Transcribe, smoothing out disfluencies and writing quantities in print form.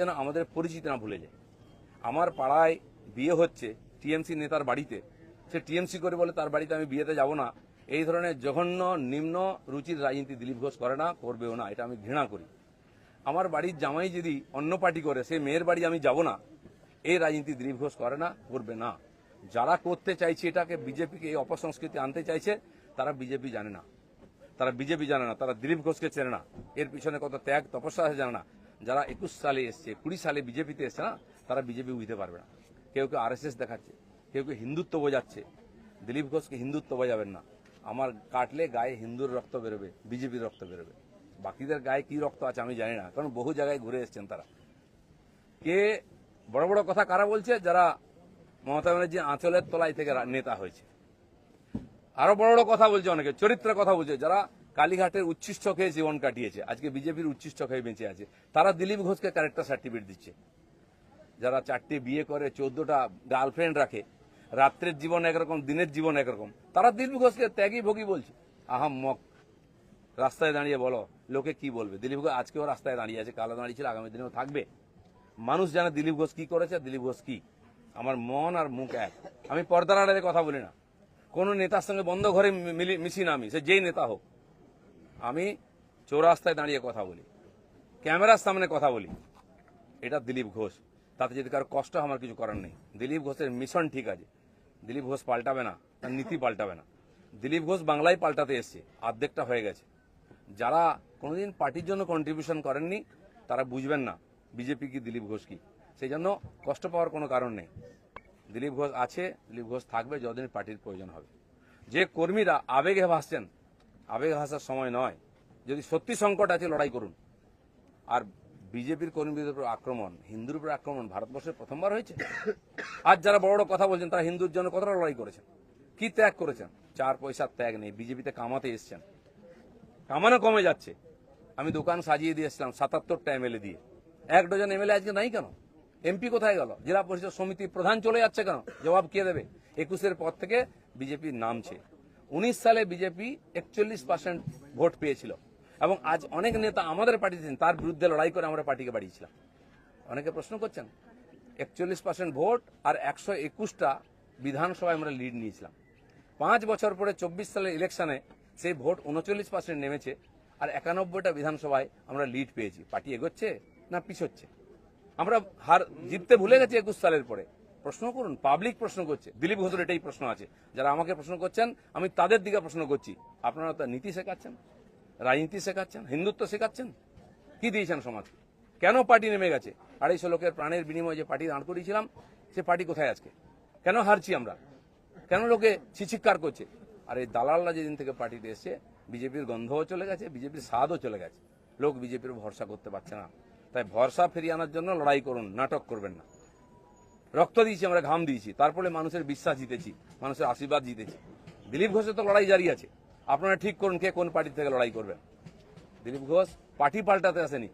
যেন আমাদের পরিচিতি না ভুলে যায়। আমার পাড়ায় বিয়ে হচ্ছে টিএমসি নেতার বাড়িতে, সে টিএমসি করে বলে তার বাড়িতে আমি বিয়েতে যাব না। এই ধরনের জঘন্য নিম্ন রুচির রাজনীতি দিলীপ ঘোষ করে না, করবেও না, এটা আমি ঘৃণা করি। আমার বাড়ির জামাই যদি অন্য পার্টি করে সে মেয়ের বাড়ি আমি যাব না, এই রাজনীতি দিলীপ ঘোষ করে না, করবে না। যারা করতে চাইছে এটাকে, বিজেপিকে এই অপসংস্কৃতি আনতে চাইছে, তারা বিজেপি জানে না, তারা বিজেপি জানে না, তারা দিলীপ ঘোষকে চেনে না, এর পিছনে কত ত্যাগ তপস্যা আছে জানে না। যারা 21 সালে এসছে, 20 সালে বিজেপিতে এসছে না, তারা বিজেপি বুঝতে পারবে না। কেউ কেউ আরএসএস দেখাচ্ছে, কেউ কেউ হিন্দুত্ব বোঝাচ্ছে। দিলীপ ঘোষকে হিন্দুত্ব বোঝাবেন না। আমার কাটলে গায়ে হিন্দুর রক্ত বেরোবে, বিজেপির রক্ত বেরোবে। বাকিদের গায়ে কি রক্ত আছে আমি জানি না, কারণ বহু জায়গায় ঘুরে এসছেন তারা। কে বড় বড় কথা কারা বলছে? যারা মমতা ব্যানার্জি আঁচলের তলায় থেকে নেতা হয়েছে। আরো বড় বড় কথা বলছে, অনেকে চরিত্রের কথা বলছে, যারা কালীঘাটের উচ্ছিষ্ট খেয়ে জীবন কাটিয়েছে, আজকে বিজেপির উচ্ছিষ্ট খেয়ে বেঁচে আছে, তারা দিলীপ ঘোষকে ক্যারেক্টার সার্টিফিকেট দিচ্ছে। যারা 4টে বিয়ে করে, 14টা গার্লফ্রেন্ড রাখে, রাত্রের জীবন একরকম, দিনের জীবন একরকম, তারা দিলীপ ঘোষকে ত্যাগী ভোগী বলছে। আহাম্মক। রাস্তায় দাঁড়িয়ে বলো, লোকে কি বলবে? দিলীপ ঘোষ আজকেও রাস্তায় দাঁড়িয়ে আছে, কালো দাঁড়িয়ে ছিল, আগামী দিনেও থাকবে। মানুষ জানে দিলীপ ঘোষ কি করেছে, দিলীপ ঘোষ কি। আমার মন আর মুখ এক। আমি পর্দার আড়ালে কথা বলি না, কোন নেতার সঙ্গে বন্ধ ঘরে মিশি না, আমি সে যেই নেতা হোক। আমি চৌরাস্তায় দাঁড়িয়ে কথা বলি, ক্যামেরার সামনে কথা বলি। এটা দিলীপ ঘোষ। তাতে যদি কারো কষ্ট আমার কিছু করার নেই। দিলীপ ঘোষের মিশন ঠিক আছে, দিলীপ ঘোষ পাল্টাবে না, তার নীতি পাল্টাবে না। দিলীপ ঘোষ বাংলায় পাল্টাতে এসছে, অর্ধেকটা হয়ে গেছে। যারা কোনোদিন পার্টির জন্য কন্ট্রিবিউশন করেননি তারা বুঝবেন না বিজেপি কি, দিলীপ ঘোষ কি। সেই জন্য কষ্ট পাওয়ার কোনো কারণ নেই। দিলীপ ঘোষ আছে, দিলীপ ঘোষ থাকবে যতদিন পার্টির প্রয়োজন হবে। যে কর্মীরা আবেগে ভাসছেন, আবেগে ভাসার সময় নয়। যদি সত্যি সংকট আছে লড়াই করুন। আর বিজেপির কর্মীদের উপর আক্রমণ, হিন্দুর উপর আক্রমণ ভারতবর্ষের প্রথমবার হয়েছে। আজ যারা বড় বড় কথা বলছেন তারা হিন্দুর জন্য কতটা লড়াই করেছেন, কি ত্যাগ করেছেন? 4 পয়সার ত্যাগ নেই। বিজেপিতে কামাতে এসছেন, কামানো কমে যাচ্ছে। আমি দোকান সাজিয়ে দিয়ে এসছিলাম 77টা এমএলএ দিয়ে, 1 ডজন এমএলএ আজকে নাই কেন? এমপি কোথায় গেল? জেলা পরিষদ সমিতি প্রধান চলে যাচ্ছে কেন? জবাব কে দেবে? 21-এর পর থেকে বিজেপির নামছে। 19 সালে বিজেপি 41% ভোট পেয়েছিল, এবং আজ অনেক নেতা আমাদের পার্টিতে তার বিরুদ্ধে লড়াই করে আমরা পার্টিকে বাড়িয়েছিলাম। অনেকে প্রশ্ন করছেন, 41% ভোট আর 121টা বিধানসভায় আমরা লিড নিয়েছিলাম। 5 বছর পরে 24 সালের ইলেকশনে সেই ভোট 39% নেমেছে, আর 91টা বিধানসভায় আমরা লিড পেয়েছি। পার্টি এগোচ্ছে না পিছোচ্ছে? আমরা হার জিততে ভুলে গেছি 21 সালের পরে। প্রশ্ন করুন, পাবলিক প্রশ্ন করছে। দিলীপ ঘোষের এটাই প্রশ্ন আছে। যারা আমাকে প্রশ্ন করছেন, আমি তাদের দিকে প্রশ্ন করছি। আপনারা তো নীতি শেখাচ্ছেন, রাজনীতি শেখাচ্ছেন, হিন্দুত্ব শেখাচ্ছেন, কি দিয়েছেন সমাজকে? কেন পার্টি নেমে গেছে? 250 লোকের প্রাণের বিনিময়ে যে পার্টি দাঁড় করিয়েছিলাম, সে পার্টি কোথায় আজকে? কেন হারছি আমরা? কেন লোকে ছিচিৎকার করছে? আর এই দালালরা যেদিন থেকে পার্টিতে এসছে, বিজেপির গন্ধও চলে গেছে, বিজেপির স্বাদও চলে গেছে। লোক বিজেপির ভরসা করতে পারছে না। তাই ভরসা ফিরিয়ে আনার জন্য লড়াই করুন, নাটক করবেন না। রক্ত দিয়েছি আমরা, ঘাম দিয়েছি, তারপরে মানুষের বিশ্বাস জিতেছি, মানুষের আশীর্বাদ জিতেছি। দিলীপ ঘোষের তো লড়াই জারি আছে। আপনারা ঠিক করুন কে কোন পার্টি থেকে লড়াই করবেন। দিলীপ ঘোষ পার্টি পাল্টাতে আসেনি।